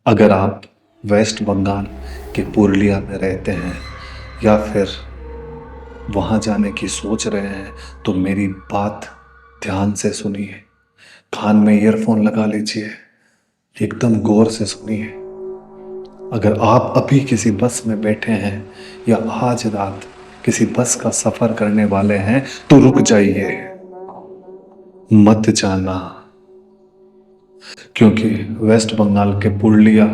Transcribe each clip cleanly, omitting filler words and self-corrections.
अगर आप वेस्ट बंगाल के पुरुलिया में रहते हैं या फिर वहाँ जाने की सोच रहे हैं तो मेरी बात ध्यान से सुनिए। कान में ईयरफोन लगा लीजिए, एकदम गौर से सुनिए। अगर आप अभी किसी बस में बैठे हैं या आज रात किसी बस का सफर करने वाले हैं तो रुक जाइए, मत जाना। क्योंकि वेस्ट बंगाल के पुरुलिया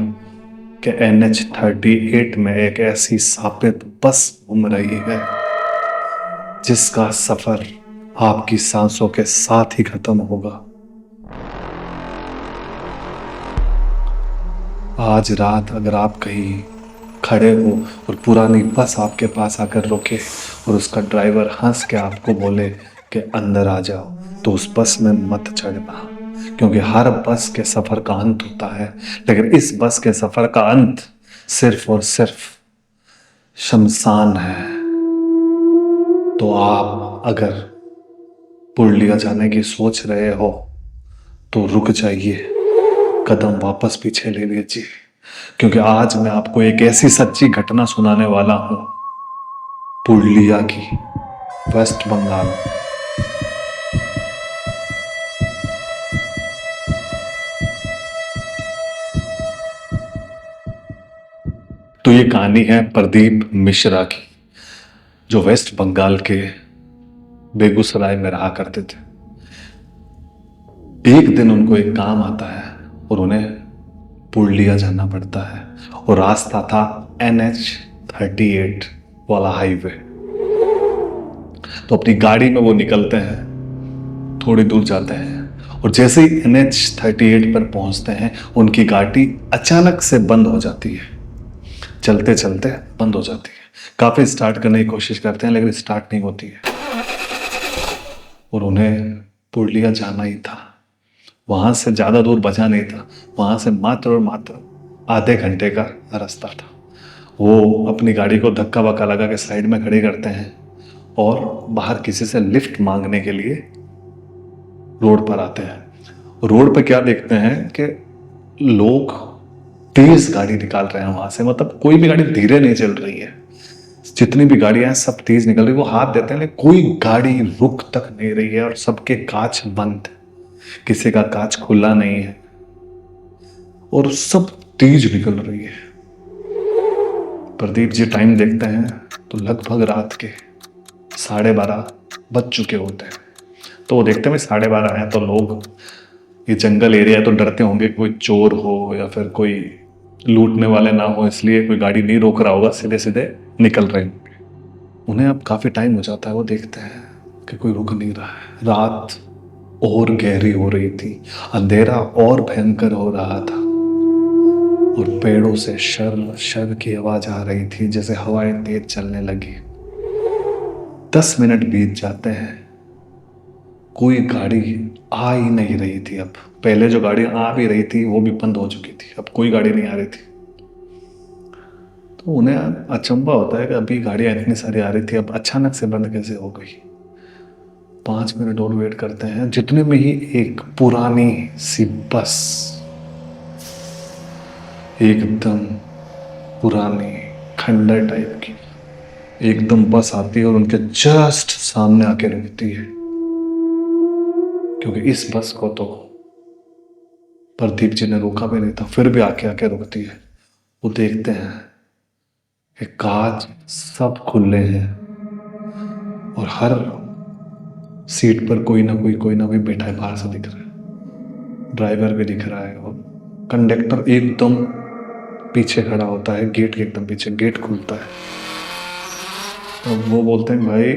के NH-38 में एक ऐसी सापित बस घूम रही है जिसका सफर आपकी सांसों के साथ ही खत्म होगा। आज रात अगर आप कहीं खड़े हो और पुरानी बस आपके पास आकर रुके और उसका ड्राइवर हंस के आपको बोले कि अंदर आ जाओ, तो उस बस में मत चढ़ना। क्योंकि हर बस के सफर का अंत होता है, लेकिन इस बस के सफर का अंत सिर्फ और सिर्फ शमशान है। तो आप अगर पुरुलिया जाने की सोच रहे हो तो रुक जाइए, कदम वापस पीछे ले लीजिए। क्योंकि आज मैं आपको एक ऐसी सच्ची घटना सुनाने वाला हूं पुरुलिया की, वेस्ट बंगाल। तो ये कहानी है प्रदीप मिश्रा की, जो वेस्ट बंगाल के बेगूसराय में रहा करते थे। एक दिन उनको एक काम आता है और उन्हें पुरुलिया जाना पड़ता है, और रास्ता था NH-38 वाला हाईवे। तो अपनी गाड़ी में वो निकलते हैं, थोड़ी दूर जाते हैं, और जैसे ही NH-38 पर पहुंचते हैं उनकी गाड़ी अचानक से बंद हो जाती है। चलते चलते बंद हो जाती है। काफी स्टार्ट करने की कोशिश करते हैं लेकिन स्टार्ट नहीं होती है, और उन्हें पुरुलिया जाना ही था। वहां से ज्यादा दूर बचा नहीं था, वहां से मात्र और मात्र आधे घंटे का रास्ता था। वो अपनी गाड़ी को धक्का वक्का लगा के साइड में खड़ी करते हैं और बाहर किसी से लिफ्ट मांगने के लिए रोड पर आते हैं। रोड पर क्या देखते हैं कि लोग तेज गाड़ी निकाल रहे हैं वहां से, मतलब कोई भी गाड़ी धीरे नहीं चल रही है, जितनी भी गाड़ियां हैं सब तेज निकल रही है। वो हाथ देते हैं लेकिन कोई गाड़ी रुक तक नहीं रही है, और सबके कांच बंद, किसी का कांच खुला नहीं है, और सब तेज निकल रही है। प्रदीप जी टाइम देखते हैं तो लगभग रात के 12:30 बज चुके होते हैं। तो वो देखते हैं 12:30 है तो लोग, ये जंगल एरिया है तो डरते होंगे कोई चोर हो या फिर कोई लूटने वाले ना हो, इसलिए कोई गाड़ी नहीं रोक रहा होगा, सीधे सीधे निकल रहे हैं। उन्हें अब काफी टाइम हो जाता है, वो देखते हैं कि कोई रुक नहीं रहा है। रात और गहरी हो रही थी, अंधेरा और भयंकर हो रहा था, और पेड़ों से शर शर की आवाज आ रही थी जैसे हवाएं तेज चलने लगी। 10 मिनट बीत जाते हैं, कोई गाड़ी आ ही नहीं रही थी। अब पहले जो गाड़ी आ भी रही थी वो भी बंद हो चुकी थी, अब कोई गाड़ी नहीं आ रही थी। तो उन्हें अचंभा होता है कि अभी गाड़ियां इतनी सारी आ रही थी, अब अचानक से बंद कैसे हो गई। 5 मिनट और वेट करते हैं, जितने में ही एक पुरानी सी बस, एकदम पुरानी खंडर टाइप की एकदम बस आती है और उनके जस्ट सामने आके रुकती है। क्योंकि इस बस को तो प्रदीप जी ने रोका भी नहीं था, फिर भी आके आके रुकती है। वो देखते हैं कि कांच सब खुले हैं और हर सीट पर कोई ना कोई बैठा है, बाहर से दिख रहा है, ड्राइवर भी दिख रहा है, और कंडक्टर एकदम पीछे खड़ा होता है, गेट के एकदम पीछे। गेट खुलता है तो वो बोलते हैं भाई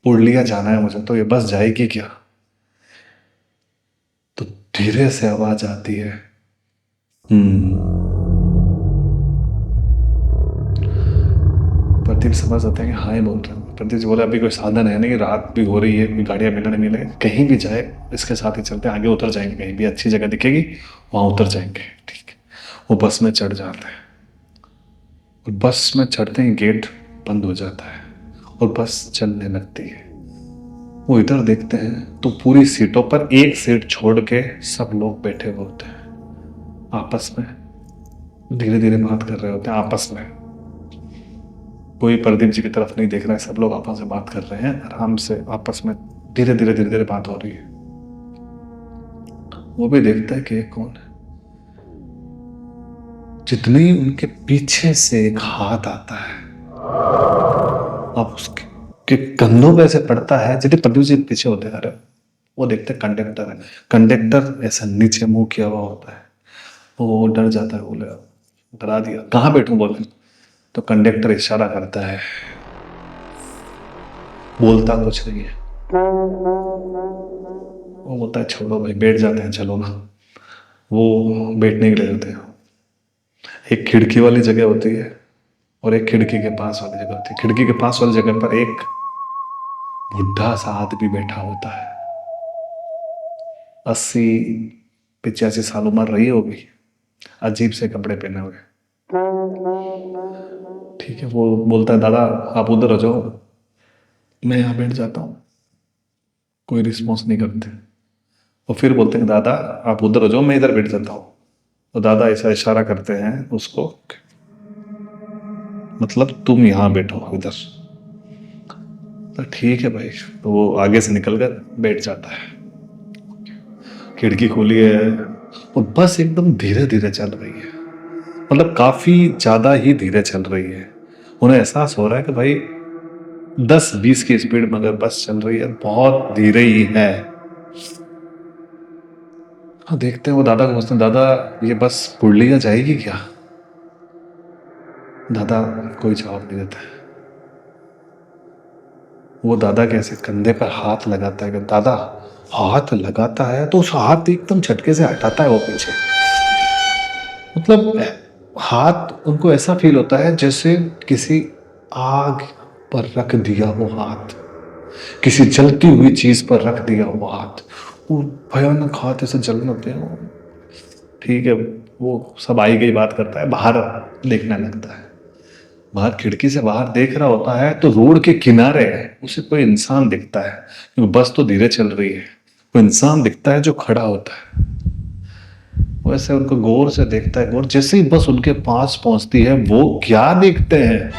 पुरुलिया जाना है मुझे, तो ये बस जाएगी क्या? तो धीरे से आवाज आती है, प्रदीप समझ जाते हैं कि हाँ ही बोल रहे हैं। प्रदीप जी बोले अभी कोई साधन है नहीं, रात भी हो रही है, कोई गाड़ियां मिलने नहीं मिले, कहीं भी जाए इसके साथ ही चलते हैं, आगे उतर जाएंगे, कहीं भी अच्छी जगह दिखेगी वहां उतर जाएंगे। ठीक है, वो बस में चढ़ जाते हैं, और बस में चढ़ते ही गेट बंद हो जाता है और बस चलने लगती है। वो इधर देखते हैं तो पूरी सीटों पर एक सीट छोड़ के सब लोग बैठे हुए होते हैं आपस में। धीरे धीरे बात कर रहे होते हैं आपस में। कोई प्रदीप जी की तरफ नहीं देख रहा है, सब लोग आपस में बात कर रहे हैं आराम से, आपस में धीरे धीरे बात हो रही है। वो भी देखता है कि ये कौन है। जितने ही उनके पीछे से एक हाथ आता है, अब उसके के कंधों पे ऐसे पड़ता है, जितने प्रदीप जी पीछे होते हैं, अरे वो देखते हैं कंडक्टर है। कंडक्टर ऐसा नीचे मुंह किया हुआ होता है, वो डर जाता है, बोले डरा दिया, कहाँ बैठूं बोले। तो कंडक्टर इशारा करता है, बोलता कुछ नहीं है। वो बोलता है छोड़ो भाई, बैठ जाते हैं, चलो ना। वो बैठने के लिए जाते हैं। एक खिड़की वाली जगह होती है और एक खिड़की के पास वाली जगह होती है। खिड़की के पास वाली जगह पर एक बुढ़ा सा आदमी बैठा होता है, 80-85 साल उम्र रही होगी, अजीब से कपड़े पहने हुए। ठीक है, वो बोलता है दादा आप उधर हो जाओ, मैं यहाँ बैठ जाता हूँ। कोई रिस्पॉन्स नहीं करते। और फिर बोलते हैं दादा आप उधर हो जाओ, मैं इधर बैठ जाता हूँ। तो दादा ऐसा इशारा करते हैं उसको, मतलब तुम यहाँ बैठो इधर। तो ठीक है भाई, तो वो आगे से निकल कर बैठ जाता है। खिड़की खोली है और बस एकदम धीरे धीरे चल रही है, मतलब काफी ज्यादा ही धीरे चल रही है। उन्हें एहसास हो रहा है कि भाई 10-20 की स्पीड में अगर बस चल रही है, बहुत धीरे ही है। हाँ, देखते हैं, वो दादा को पूछते हैं दादा ये बस पुरलिया जाएगी क्या। दादा कोई जवाब नहीं देता है। वो दादा के ऐसे कंधे पर हाथ लगाता है कि दादा हाथ लगाता है तो उस हाथ एकदम झटके से हटाता है वो पीछे। मतलब हाथ उनको ऐसा फील होता है जैसे किसी आग पर रख दिया हो हाथ, किसी जलती हुई चीज पर रख दिया हो हाथ। वो भयानक हाथ ऐसे जलने होते हैं। ठीक है, वो सब आई गई बात करता है, बाहर देखने लगता है। बाहर खिड़की से बाहर देख रहा होता है तो रोड के किनारे उसे कोई इंसान दिखता है, क्योंकि बस तो धीरे चल रही है। कोई इंसान दिखता है जो खड़ा होता है। वैसे उनको गौर से देखता है, गौर जैसे ही बस उनके पास पहुंचती है, वो क्या देखते हैं,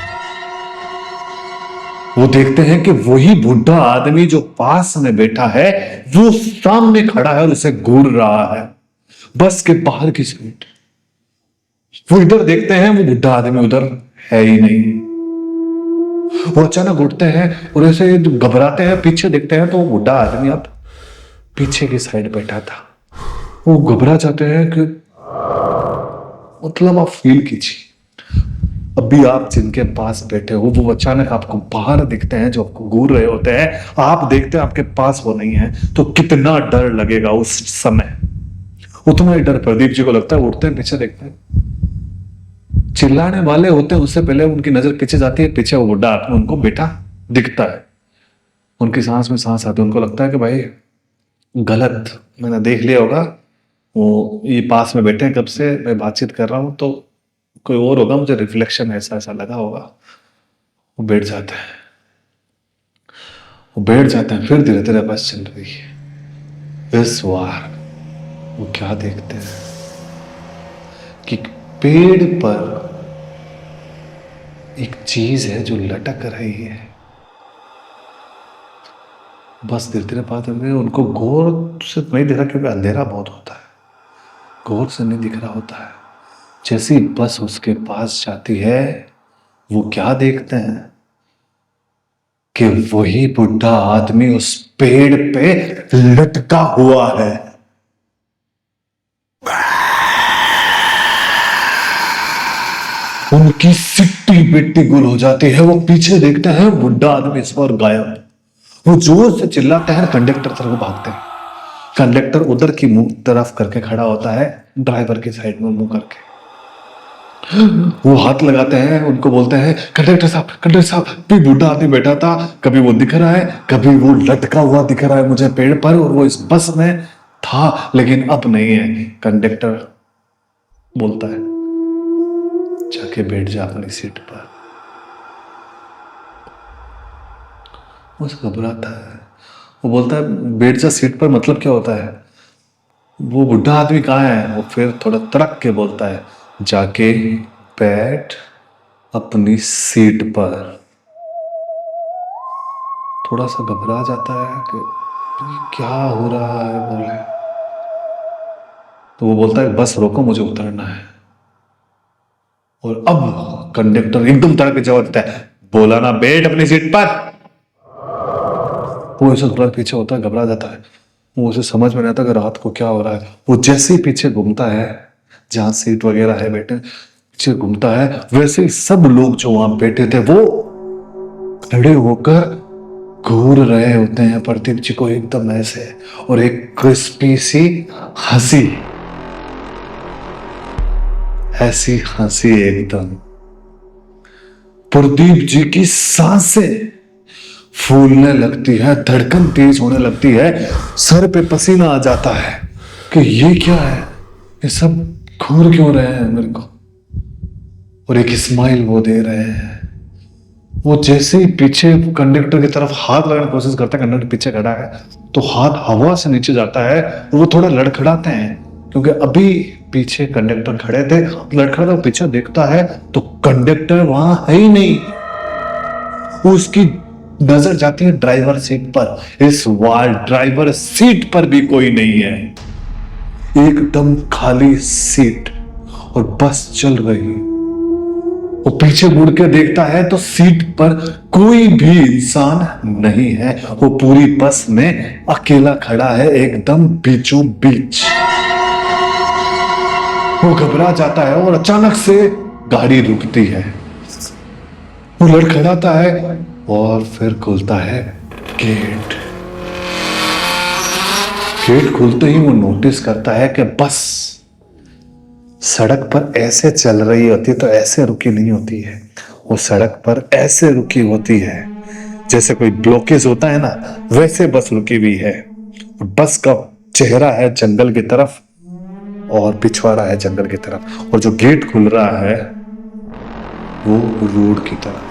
वो देखते हैं कि वही बुढ़ा आदमी जो पास में बैठा है वो सामने खड़ा है और उसे घूर रहा है बस के बाहर की साइड। वो इधर देखते हैं, वो बुढ़ा आदमी उधर है ही नहीं। वो अचानक उठते हैं और ऐसे घबराते हैं, पीछे देखते हैं तो वो बुढ़ा आदमी अब पीछे की साइड बैठा था। वो घबरा जाते हैं कि मतलब आप फील कीजिए, अभी आप जिनके पास बैठे हो वो अचानक आपको बाहर दिखते हैं, जो आपको घूर रहे होते हैं, आप देखते हैं आपके पास वो नहीं है, तो कितना डर लगेगा उस समय। उतना ही डर प्रदीप जी को लगता है। उठते हैं, पीछे देखते हैं, चिल्लाने वाले होते हैं, उससे पहले उनकी नजर पीछे जाती है, पीछे वो बुढ़ा आदमी उनको बैठा दिखता है। उनकी सांस में सांस आती है, उनको लगता है कि भाई गलत मैंने देख लिया होगा, वो ये पास में बैठे हैं कब से, मैं बातचीत कर रहा हूँ तो कोई और होगा, मुझे रिफ्लेक्शन ऐसा ऐसा लगा होगा। वो बैठ जाते हैं, वो बैठ जाते हैं, फिर धीरे धीरे बस चल रही है। इस बार वो क्या देखते हैं कि पेड़ पर एक चीज है जो लटक रही है। बस धीरे धीरे बात कर रही है, उनको गौर से नहीं दिख रहा क्योंकि अंधेरा बहुत होता है, गौर से नहीं दिख रहा होता है। जैसी बस उसके पास जाती है, वो क्या देखते हैं कि वही बुढ़ा आदमी उस पेड़ पे लटका हुआ है। उनकी सिट्टी बिट्टी गुल हो जाती है। वो पीछे देखते हैं, बुढ़ा आदमी इस बार गायब। वो जोर से चिल्लाते हैं, कंडक्टर तरफ भागते हैं। कंडक्टर उधर की मुंह तरफ करके खड़ा होता है, ड्राइवर की साइड में मुंह करके। वो हाथ लगाते हैं, उनको बोलते हैं कंडक्टर साहब भी बुढ़ा आदमी बैठा था, कभी वो दिख रहा है, कभी वो लटका हुआ दिख रहा है मुझे पेड़ पर, और वो इस बस में था लेकिन अब नहीं है। कंडक्टर बोलता है जाके बैठ जा अपनी सीट पर। वो घबराता है, वो बोलता है बैठ जा सीट पर, मतलब क्या होता है। वो बुढ़ा आदमी कहाँ है, वो फिर थोड़ा तड़क के बोलता है जाके बैठ अपनी सीट पर। थोड़ा सा घबरा जाता है कि क्या हो रहा है बोले। तो वो बोलता है बस रोको, मुझे उतरना है। और अब कंडक्टर एकदम तड़के जवाब देता है, बोला ना बैठ अपनी सीट पर। वो ऐसे थोड़ा पीछे होता है, घबरा जाता है। वो उसे समझ में नहीं आता कि रात को क्या हो रहा है। वो जैसे ही पीछे घूमता है जहां सीट वगैरह है, बैठे पीछे घूमता है, वैसे ही सब लोग जो वहां बैठे थे वो खड़े होकर घूर रहे होते हैं प्रदीप जी को एकदम ऐसे। और एक क्रिस्पी सी हंसी, ऐसी हंसी एकदम। प्रदीप जी की सांसें फूलने लगती है, धड़कन तेज होने लगती है, सर पे पसीना आ जाता है कि ये क्या है, ये सब घूर क्यों रहे हैं मेरे को। और एक स्माइल वो दे रहे हैं। वो जैसे ही पीछे कंडक्टर की तरफ हाथ लगाने की कोशिश करता है, कंडक्टर पीछे खड़ा है, तो हाथ हवा से नीचे जाता है और वो थोड़ा लड़खड़ाते हैं, क्योंकि अभी पीछे कंडक्टर खड़े थे। लड़खड़ाता पीछे देखता है तो कंडक्टर वहां है ही नहीं। उसकी नजर जाती है ड्राइवर सीट पर। इस बार ड्राइवर सीट पर भी कोई नहीं है, एकदम खाली सीट और बस चल रही। वो पीछे मुड़ के देखता है तो सीट पर कोई भी इंसान नहीं है। वो पूरी बस में अकेला खड़ा है, एकदम बीचों बीच। वो घबरा जाता है और अचानक से गाड़ी रुकती है। वो लड़खड़ाता है और फिर खुलता है गेट। गेट खुलते ही वो नोटिस करता है कि बस सड़क पर ऐसे चल रही होती तो ऐसे रुकी नहीं होती है। वो सड़क पर ऐसे रुकी होती है जैसे कोई ब्लॉकेज होता है ना, वैसे बस रुकी हुई है। बस का चेहरा है जंगल की तरफ और पिछवाड़ा है जंगल की तरफ, और जो गेट खुल रहा है वो रोड की तरफ।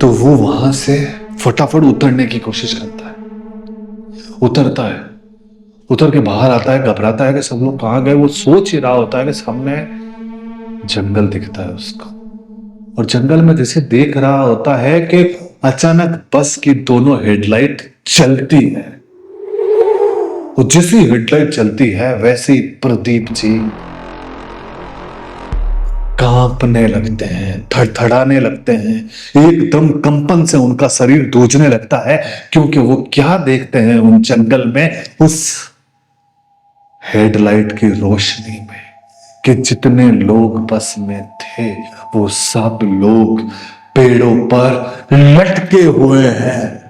तो वो वहां से फटाफट उतरने की कोशिश करता है। उतरता है, उतर के बाहर आता है, घबराता है कि सब लोग कहां गए। वो सोच ही रहा होता है कि सामने जंगल दिखता है उसको, और जंगल में जैसे देख रहा होता है कि अचानक बस की दोनों हेडलाइट चलती है। वो जैसी हेडलाइट चलती है वैसे ही प्रदीप जी कांपने लगते हैं, थरथराने लगते हैं, एकदम कंपन से उनका शरीर दूझने लगता है। क्योंकि वो क्या देखते हैं उन जंगल में, उस हेडलाइट की रोशनी में, कि जितने लोग बस में थे वो सब लोग पेड़ों पर लटके हुए हैं।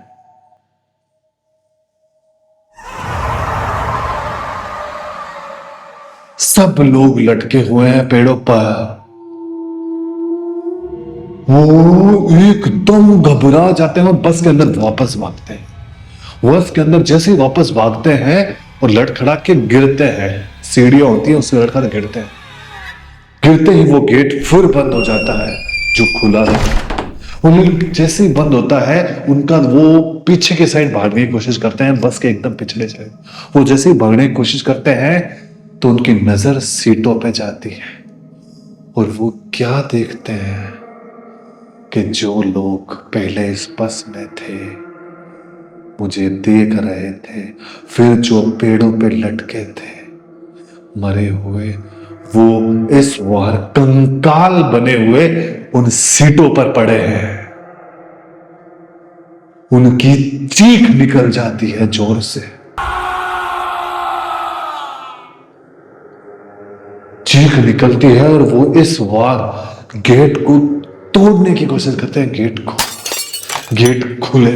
सब लोग लटके हुए हैं पेड़ों पर। वो एकदम घबरा जाते हैं और बस के अंदर वापस भागते हैं। बस के अंदर जैसे ही वापस भागते हैं और लड़खड़ा के गिरते हैं, सीढ़ियां होती है उससे लड़खड़ा गिरते हैं। गिरते ही वो गेट फिर बंद हो जाता है जो खुला था। उन्हें जैसे ही बंद होता है उनका वो पीछे के साइड भागने की कोशिश करते हैं, बस के एकदम पिछले साइड। वो जैसे ही भागने की कोशिश करते हैं तो उनकी नजर सीटों पे जाती है और वो क्या देखते हैं कि जो लोग पहले इस बस में थे मुझे देख रहे थे, फिर जो पेड़ों पे लटके थे मरे हुए, वो इस बार कंकाल बने हुए उन सीटों पर पड़े हैं। उनकी चीख निकल जाती है जोर से। चीख निकलती है और वो इस बार गेट को तोड़ने की कोशिश करते हैं। गेट खुले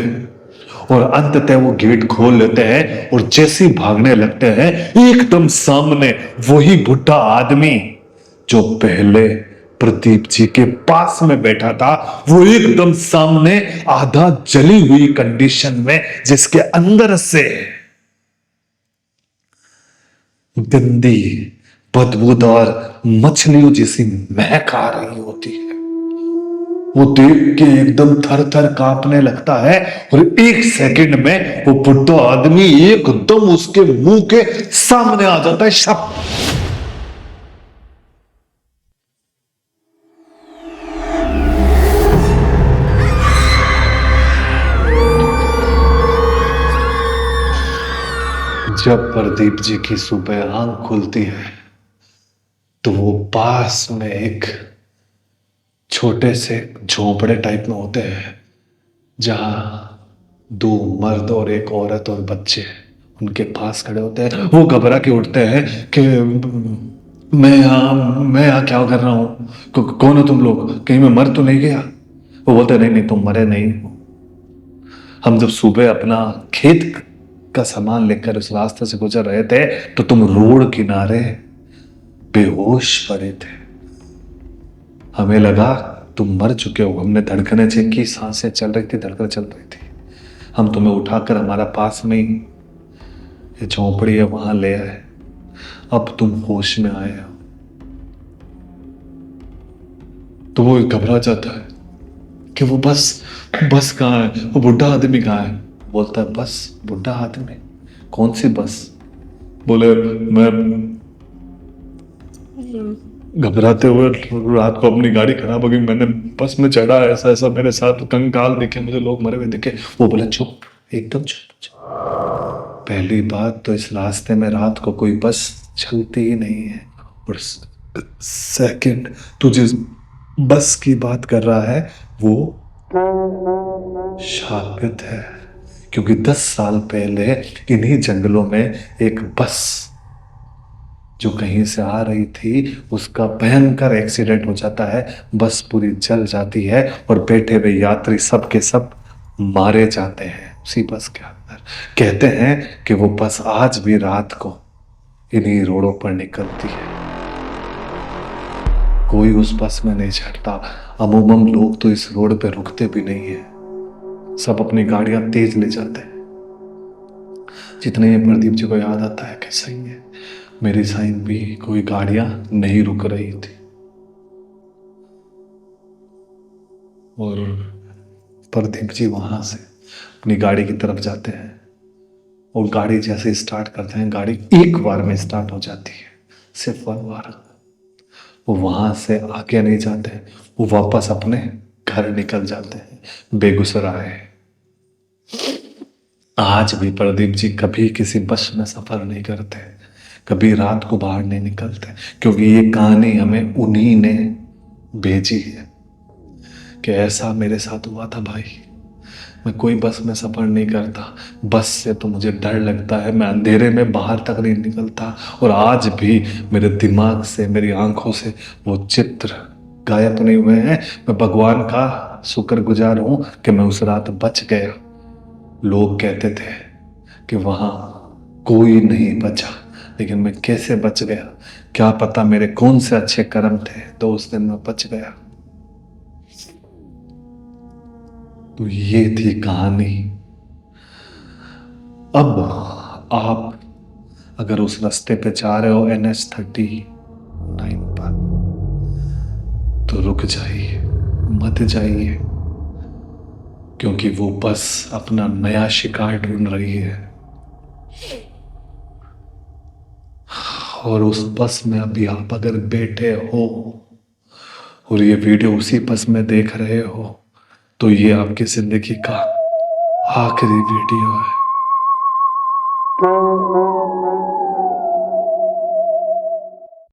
और अंततः वो गेट खोल लेते हैं और जैसे ही भागने लगते हैं एकदम सामने वही बुढ़ा आदमी जो पहले प्रदीप जी के पास में बैठा था, वो एकदम सामने आधा जली हुई कंडीशन में, जिसके अंदर से गंदी बदबूदार मछलियों जैसी महक आ रही होती है। वो देख के एकदम थर थर कांपने लगता है और एक सेकंड में वो बुढ़ा आदमी एकदम उसके मुंह के सामने आ जाता है। शप जब प्रदीप जी की सुबह आंख खुलती है तो वो पास में एक छोटे से झोंपड़े टाइप में होते हैं जहां दो मर्द और एक औरत और बच्चे उनके पास खड़े होते हैं। वो घबरा के उठते हैं कि मैं यहाँ क्या कर रहा हूँ, कौन हो तुम लोग, कहीं मैं मर तो नहीं गया। वो बोलते हैं, नहीं नहीं तुम मरे नहीं हो। हम जब सुबह अपना खेत का सामान लेकर उस रास्ते से गुजर रहे थे तो तुम रोड किनारे बेहोश पड़े थे। हमें लगा तुम मर चुके हो। हमने धड़कनें चेक की, सांसें चल रही थी, धड़कन चल रही थी। हम तुम्हें उठाकर हमारा पास में ही ये झोंपड़ी है वहां ले आए। अब तुम होश में आए हो। तो वो घबरा जाता है कि वो बस कहाँ है, वो बुढ़ा आदमी कहाँ है। बोलता है बस, बुढ़ा आदमी, कौन सी बस। बोले मैं घबराते हुए रात को अपनी गाड़ी खराब हो गई, मैंने बस में चढ़ा, ऐसा ऐसा मेरे साथ कंकाल दिखे, मुझे लोग मरे हुए दिखे। वो बोले चुप, एकदम चुप। पहली बात तो इस रास्ते में रात को कोई बस चलती ही नहीं है, और सेकंड तू जिस बस की बात कर रहा है वो शापित है, क्योंकि 10 साल पहले इन्हीं जंगलों में एक बस जो कहीं से आ रही थी उसका भयंकर एक्सीडेंट हो जाता है। बस पूरी जल जाती है और बैठे हुए यात्री सब के सब मारे जाते हैं उसी बस के अंदर। कहते हैं कि वो बस आज भी रात को इन्हीं रोडों पर निकलती है। कोई उस बस में नहीं चढ़ता। अमूमन लोग तो इस रोड पे रुकते भी नहीं है, सब अपनी गाड़ियां तेज ले जाते हैं। जितने ये प्रदीप जी को याद आता है कि सही है, मेरी साइड भी कोई गाड़ियां नहीं रुक रही थी। और प्रदीप जी वहां से अपनी गाड़ी की तरफ जाते हैं और गाड़ी जैसे स्टार्ट करते हैं, गाड़ी एक बार में स्टार्ट हो जाती है, सिर्फ 1 बार। वो वहां से आगे नहीं जाते, वो वापस अपने घर निकल जाते हैं, बेगूसराय। आज भी प्रदीप जी कभी किसी बस में सफर नहीं करते, कभी रात को बाहर नहीं निकलते, क्योंकि ये कहानी हमें उन्हीं ने भेजी है कि ऐसा मेरे साथ हुआ था भाई। मैं कोई बस में सफर नहीं करता, बस से तो मुझे डर लगता है, मैं अंधेरे में बाहर तक नहीं निकलता। और आज भी मेरे दिमाग से, मेरी आंखों से वो चित्र गायब नहीं हुए हैं। मैं भगवान का शुक्रगुजार हूं कि मैं उस रात बच गया। लोग कहते थे कि वहां कोई नहीं बचा, लेकिन मैं कैसे बच गया, क्या पता मेरे कौन से अच्छे कर्म थे तो उस दिन मैं बच गया। तो ये थी कहानी। अब आप अगर उस रास्ते पे जा रहे हो NH39 पर, तो रुक जाइए, मत जाइए, क्योंकि वो बस अपना नया शिकार ढूंढ रही है। और उस बस में अभी आप अगर बैठे हो और ये वीडियो उसी बस में देख रहे हो, तो ये आपकी जिंदगी का आखिरी वीडियो है।